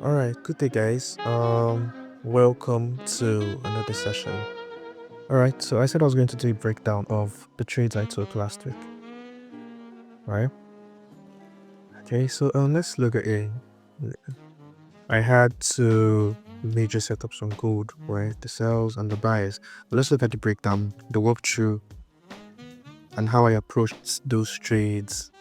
All right, good day, guys. Welcome to another session. All right, so I said I was going to do a breakdown of the trades I took last week. Right? Okay, so let's look at it. I had two major setups on gold, right? The sells and the buys. But let's look at the breakdown, the walkthrough, and how I approached those trades.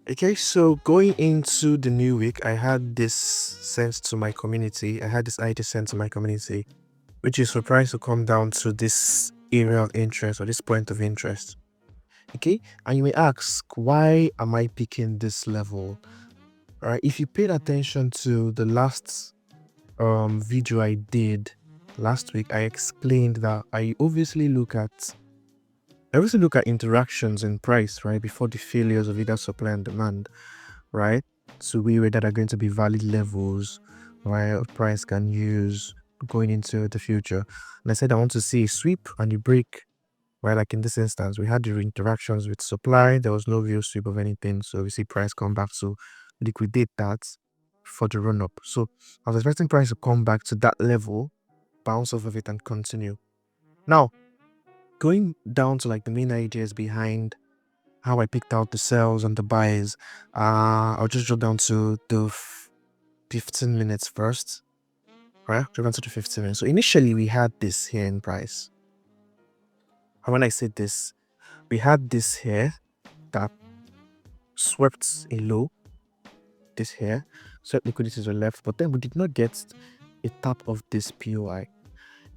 Okay, so going into the new week, I had this sense to my community. I had this idea sent to my community, which is surprised to come down to this area of interest or this point of interest. Okay, and you may ask, why am I picking this level? All right, if you paid attention to the last video I did last week, I explained that I obviously look at interactions in price, right, before the failures of either supply and demand, right? So we were that are going to be valid levels, right, price can use going into the future. And I said I want to see a sweep and a break, right? Like in this instance, we had the interactions with supply. There was no real sweep of anything. So we see price come back to liquidate that for the run up. So I was expecting price to come back to that level, bounce off of it and continue. Now, going down to like the main ideas behind how I picked out the sells and the buys, I'll just drop down to the 15 minutes first, right? Drop down to the 15 minutes. So initially we had this here in price. And when I said this, we had this here that swept a low, this here, swept liquidity to the left, but then we did not get a tap of this POI.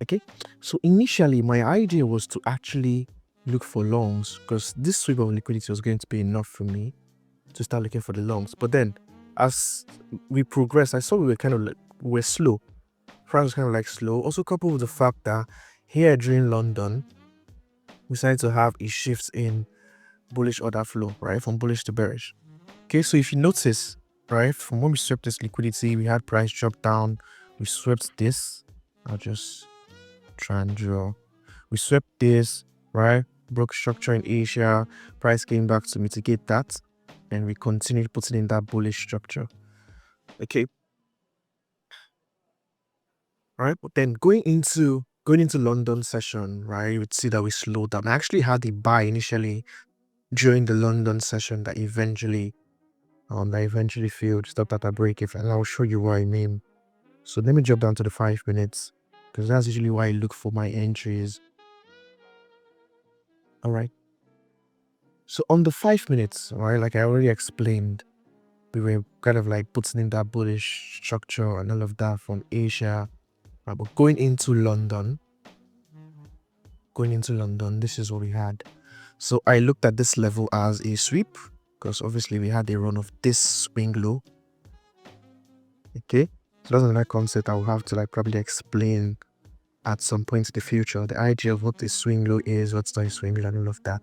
Okay, so initially my idea was to actually look for longs because this sweep of liquidity was going to be enough for me to start looking for the longs. But then as we progressed, I saw we were kind of like, we're slow. Price was kind of like slow. Also coupled with the fact that here during London, we started to have a shift in bullish order flow, right? From bullish to bearish. Okay, so if you notice, right, from when we swept this liquidity, we had price drop down, we swept this. I'll just try and draw. We swept this, right? Broke structure in Asia, price came back to mitigate that, and we continued putting in that bullish structure. Okay. Right, but then going into London session, right, you would see that we slowed down. I actually had a buy initially during the London session that eventually failed, stopped at a break even, and I'll show you what I mean. So let me drop down to the 5 minutes because that's usually why I look for my entries. All right. So on the 5 minutes, right, like I already explained, we were kind of like putting in that bullish structure and all of that from Asia. Right, but going into London, this is what we had. So I looked at this level as a sweep because obviously we had a run of this swing low. Okay, so that's another concept I will have to like probably explain at some point in the future. The idea of what this swing low is, what's the swing low, and all of that.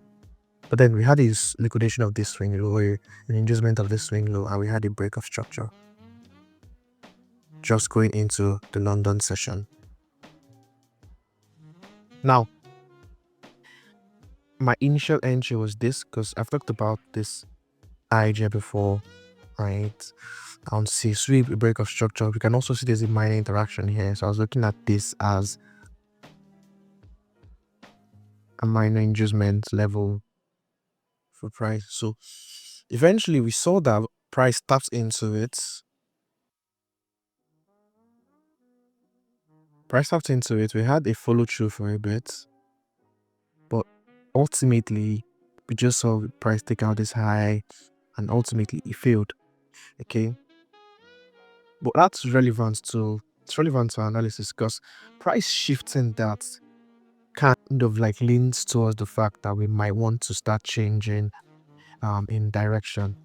But then we had this liquidation of this swing low, an inducement of this swing low, and we had a break of structure. Just going into the London session. Now, my initial entry was this because I've talked about this idea before, right? I want to see sweep, a break of structure. We can also see there's a minor interaction here. So I was looking at this as a minor inducement level for price. So eventually we saw that price tapped into it. We had a follow through for a bit, but ultimately we just saw price take out this high and ultimately it failed. Okay, but that's relevant to our analysis because price shifting that kind of like leans towards the fact that we might want to start changing in direction.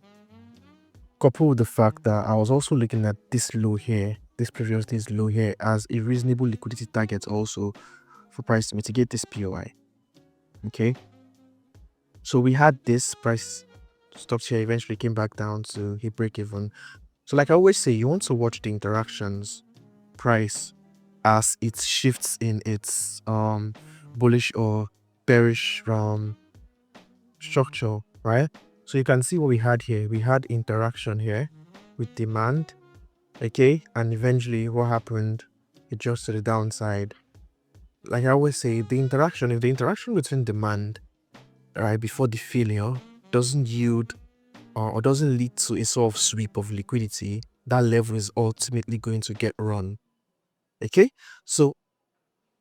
Coupled with the fact that I was also looking at this low here, this previous day's low here, as a reasonable liquidity target also for price to mitigate this POI. Okay, so we had this price stopped here, eventually came back down to hit break even. So like I always say, you want to watch the interactions price as it shifts in its bullish or bearish structure, right? So you can see what we had here. We had interaction here with demand, Okay, and eventually what happened? It just to the downside. Like I always say, if the interaction between demand, right, before the failure doesn't yield or doesn't lead to a sort of sweep of liquidity, that level is ultimately going to get run. Okay, so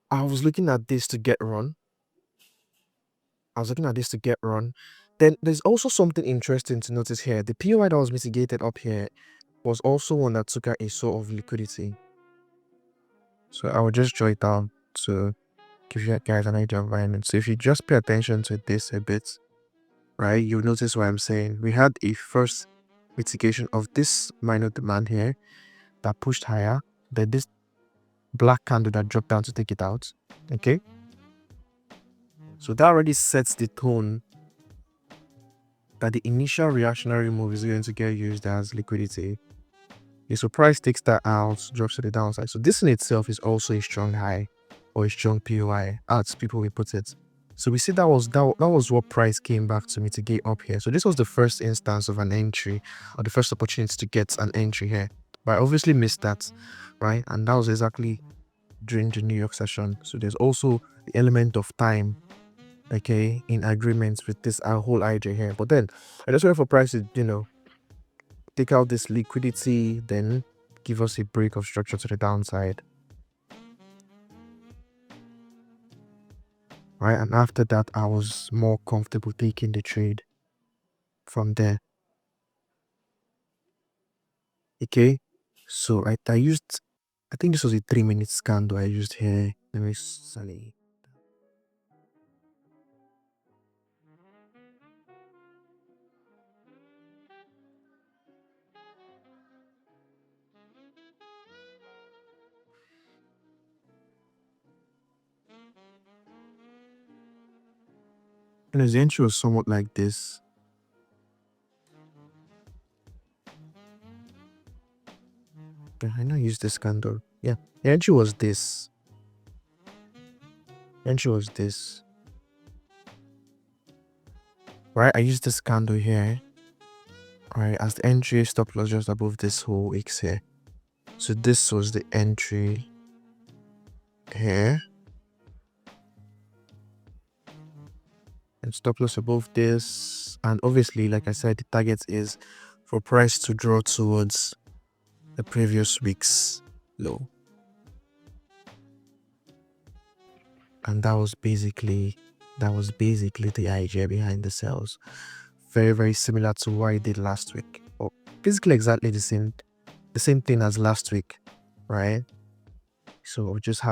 I was looking at this to get run. Then there's also something interesting to notice here. The POI that was mitigated up here was also one that took out a sort of liquidity. So I will just draw it down to give you guys an idea of environment. So if you just pay attention to this a bit, right, you'll notice what I'm saying. We had a first mitigation of this minor demand here that pushed higher. Then this black candle that dropped down to take it out. Okay. So that already sets the tone that the initial reactionary move is going to get used as liquidity. So price takes that out, drops to the downside. So this in itself is also a strong high or a strong POI, as people will put it. So we see that was what price came back to mitigate up here. So this was the first instance of an entry, or the first opportunity to get an entry here. But I obviously missed that, right? And that was exactly during the New York session. So there's also the element of time, okay, in agreement with this whole IJ here. But then I just wait for price to, take out this liquidity, then give us a break of structure to the downside. Right, and after that, I was more comfortable taking the trade from there. Okay, so I think this was a 3-minute candle I used here. Let me see. And the entry was somewhat like this. Yeah, I know I used this candle. Yeah, the entry was this. Right, I used this candle here. Right, as the entry, stop loss just above this whole X here. So this was the entry here. And stop loss above this. And obviously, like I said, the target is for price to draw towards the previous week's low. And that was basically the idea behind the sales. Very, very similar to what I did last week. Or basically exactly the same thing as last week, right? So we just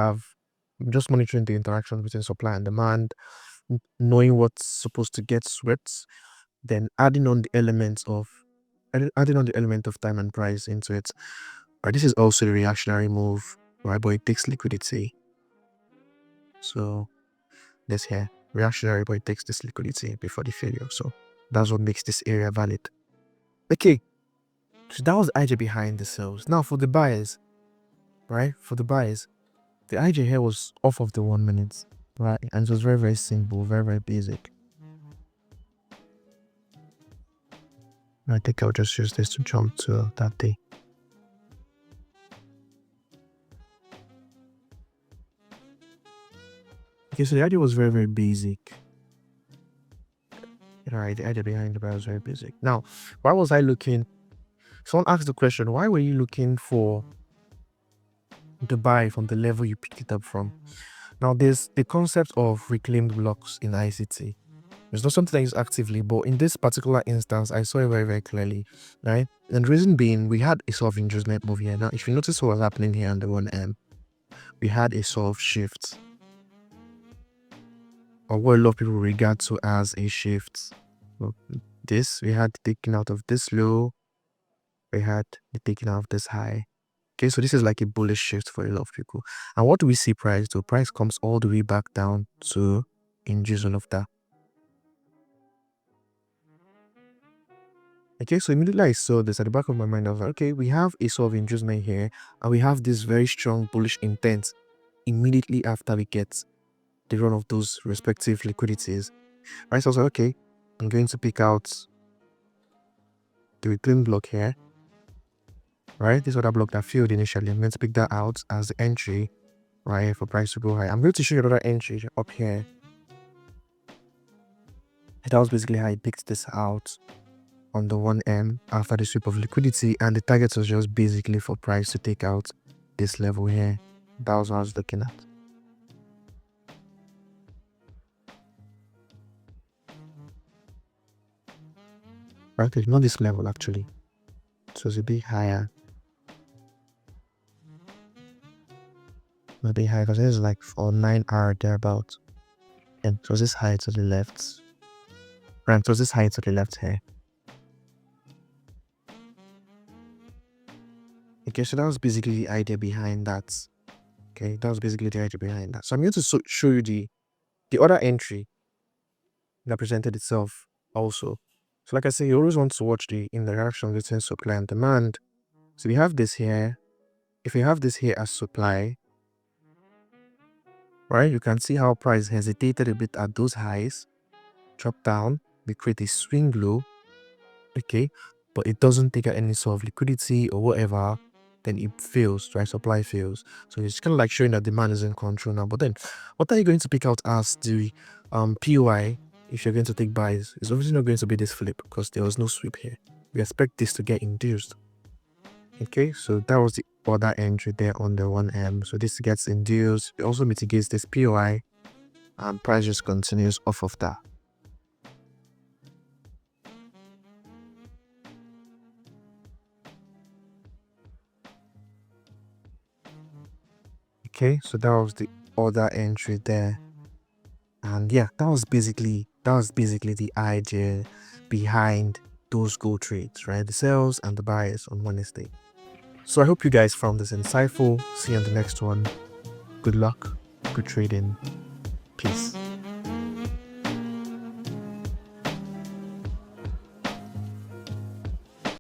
monitoring the interactions between supply and demand, knowing what's supposed to get swept, then adding on the element of time and price into it. Right, this is also a reactionary move, right? But it takes liquidity. So this here, reactionary, but it takes this liquidity before the failure. So that's what makes this area valid. Okay, so that was IJ behind the sales. Now for the buyers, right? The IJ here was off of the 1 minute, right? And it was very, very simple, very, very basic. I think I'll just use this to jump to that day. Okay, so the idea was very, very basic. Alright, the idea behind the buy was very basic. Now, why was I looking? Someone asked the question, why were you looking for the buy from the level you picked it up from? Now, there's the concept of reclaimed blocks in ICT. It's not something I use actively, but in this particular instance, I saw it very, very clearly, right? And the reason being, we had a sort of inducement move here. Now, if you notice what was happening here on the 1M, we had a sort of shift, or what a lot of people regard to as a shift. Well, we had the taking out of this low, we had the taking out of this high. Okay, so this is like a bullish shift for a lot of people. And what do we see price do? Price comes all the way back down to induce all of that. Okay, so immediately I saw this at the back of my mind, I was like, okay, we have a sort of inducement here, and we have this very strong bullish intent immediately after we get the run of those respective liquidities. Right, so I was like, okay, I'm going to pick out the reclaim block here. right? This order block that failed initially. I'm going to pick that out as the entry, right, for price to go high. I'm going to show you another entry up here. That was basically how I picked this out on the 1M after the sweep of liquidity, and the target was just basically for price to take out this level here. That was what I was looking at. Right, it's not this level actually. So it's a bit higher. Maybe higher because it's like for 9 hour thereabout. And it was this high to the left. Right, it was this high to the left here. Okay, so that was basically the idea behind that. Okay, that was basically the idea behind that. So I'm going to show you the other entry that presented itself also. So like I say, you always want to watch the interaction between supply and demand. So we have this here. If you have this here as supply, right, you can see how price hesitated a bit at those highs, drop down, we create a swing low, okay, but it doesn't take out any sort of liquidity or whatever, then it fails, right? Supply fails. So it's kind of like showing that demand is in control now. But then what are you going to pick out as the POI if you're going to take buys? It's obviously not going to be this flip because there was no sweep here. We expect this to get induced. Okay, so that was the other entry there on the 1M. So this gets induced. It also mitigates this POI, and price just continues off of that. Okay, so that was the other entry there. And yeah, that was basically the idea behind those gold trades, right? The sales and the buys on Wednesday. So I hope you guys found this insightful. See you on the next one. Good luck, good trading, peace.